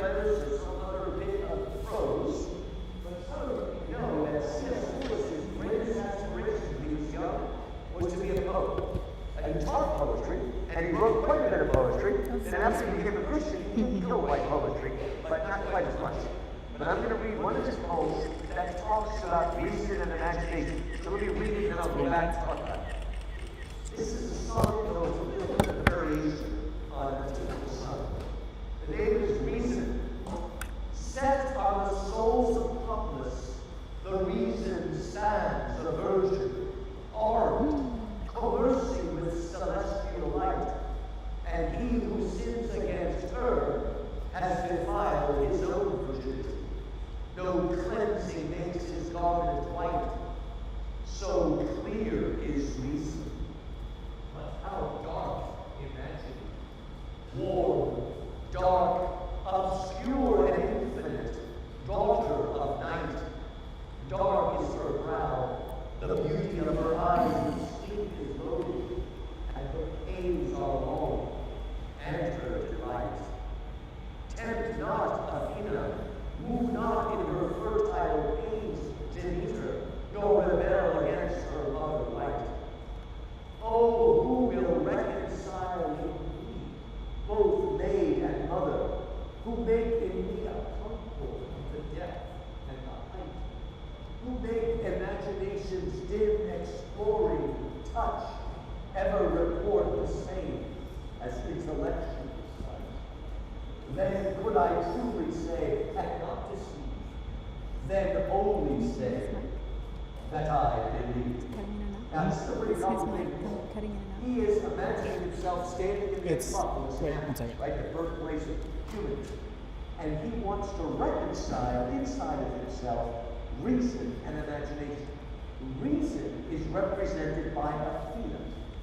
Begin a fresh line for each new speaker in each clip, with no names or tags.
letters or some other bit of prose, but some of you know that C.S. Lewis's greatest aspiration when he was young was to be a poet. And he taught poetry, and he wrote quite a bit of poetry, and after he became a Christian, he didn't kill white poetry, but not quite as much. But I'm going to read one of his poems that talks about reason and imagination. So let me read it, and then I'll go back and talk about it. This is a song, though it's a little bit of a variation on a typical song. The name is Reason. Set on the souls of populace, the reason stands aversion, art, coercing with celestial light, and he who sins against her has defiled his own virginity. No cleansing makes his garment white, so clear is reason. But how dark imagining, warm, dark, obscure and infinite, daughter of night. Dark is her brow, the beauty of her eyes, whose sleep is loaded, and her pains are long, and her delight. Tempt not Athena, move not in her fertile pains Demeter, nor rebel against her mother light. Oh, who will reconcile in me, both maid and mother, who make in me a concord of the depth and the height, who make imagination's dim exploring touch ever report the same as intellectual sight? Then could I truly say, and not deceive, then only say that I believe. Now, this is a pretty complicated thing. He is imagining himself standing in the metropolis, right, the birthplace of humans. And he wants to reconcile inside of himself reason and imagination. Reason is represented by Athena.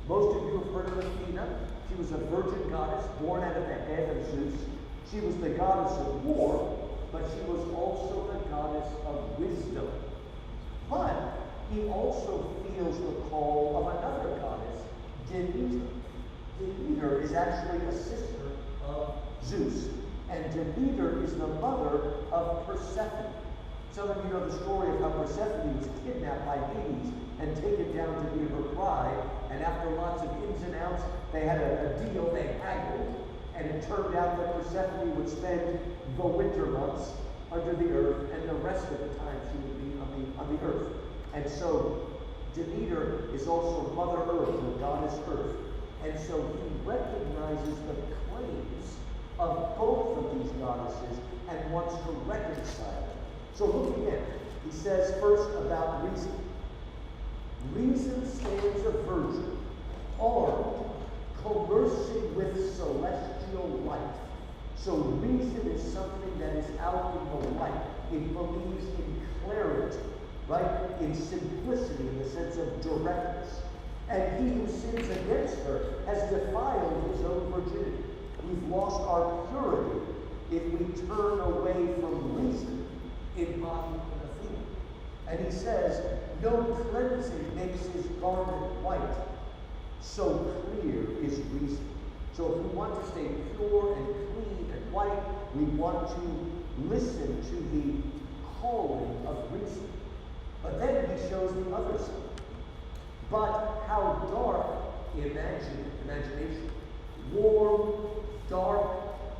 Most of you have heard of Athena. She was a virgin goddess born out of the head of Zeus. She was the goddess of war, but she was also the goddess of wisdom. But he also feels the call of another goddess, Demeter. Demeter is actually a sister of Zeus, and Demeter is the mother of Persephone. Some of you know the story of how Persephone was kidnapped by Hades and taken down to be her bride, and after lots of ins and outs, they had a deal, they haggled, and it turned out that Persephone would spend the winter months under the earth, and the rest of the time she would be on the earth. And so Demeter is also Mother Earth, the goddess Earth. And so he recognizes the claims of both of these goddesses and wants to reconcile them. So look again. He says first about reason. Reason stands a virgin, armed, conversing with celestial light. So reason is something that is out in the light. It believes in clarity, right? In simplicity, in the sense of directness. And he who sins against her has defiled his own virginity. We've lost our purity if we turn away from reason in body and Athena. And he says, no cleansing makes his garment white. So clear is reason. So if we want to stay pure and clean and white, we want to listen to the calling of reason. But then he shows the other side. But how dark imagination, warm, dark,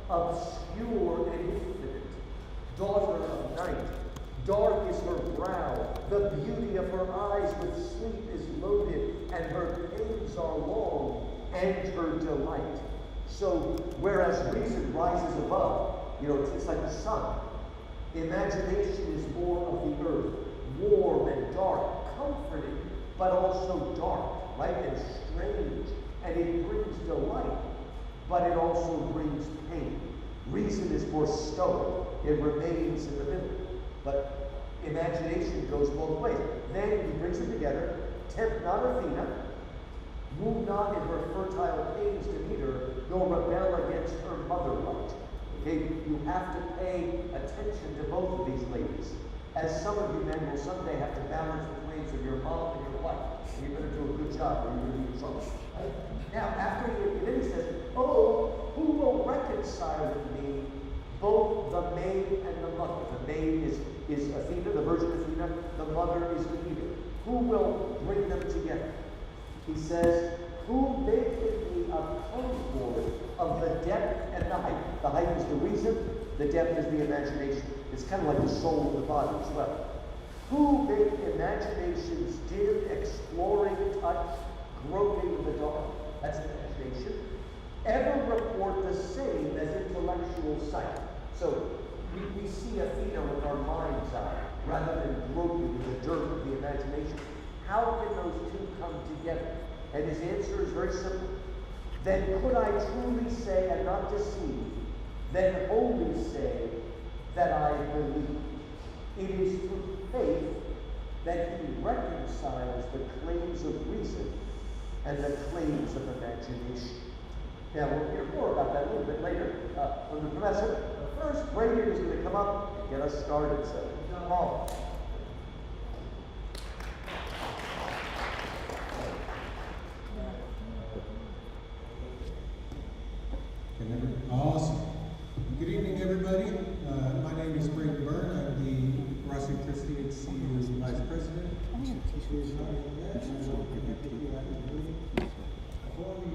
obscure, and infinite, daughter of night. Dark is her brow, the beauty of her eyes with sleep is loaded, and her pains are long, and her delight. So, whereas reason rises above, it's like the sun. Imagination is more of the earth, warm and dark, comforting, but also dark, right, and strange. And it brings delight, but it also brings pain. Reason is more stoic. It remains in the middle. But imagination goes both ways. Then he brings it together. Tempt not Athena, move not in her fertile pains Demeter, nor rebel against her mother light. Okay, you have to pay attention to both of these ladies. As some of you men will someday have to balance the claims of your mom and your wife. And you're going to do a good job, or you're going to be in trouble. Right? Now, then he says, oh, who will reconcile with me both the maid and the mother. The maid is Athena, the Virgin Athena. The mother is Athena. Who will bring them together? He says, who maketh me a concord of the depth and the height? The height is the reason, the depth is the imagination. It's kind of like the soul of the body as well. Who make imaginations dim, exploring touch, groping in the dark? That's imagination. Ever report the same as intellectual sight. So we see Athena with our mind's eye rather than groping in the dirt of the imagination. How can those two come together? And his answer is very simple. Then could I truly say and not deceive, then wholly say that I believe. It is through faith that he reconciles the claims of reason and the claims of imagination. Now, we'll hear more about that a little bit later from the professor. But first, Brady is going to come up and get us started. So, Paul.
Awesome. Good evening, everybody. My name is Brady Byrne. I'm the RatioChristi HCU's Vice President. Before we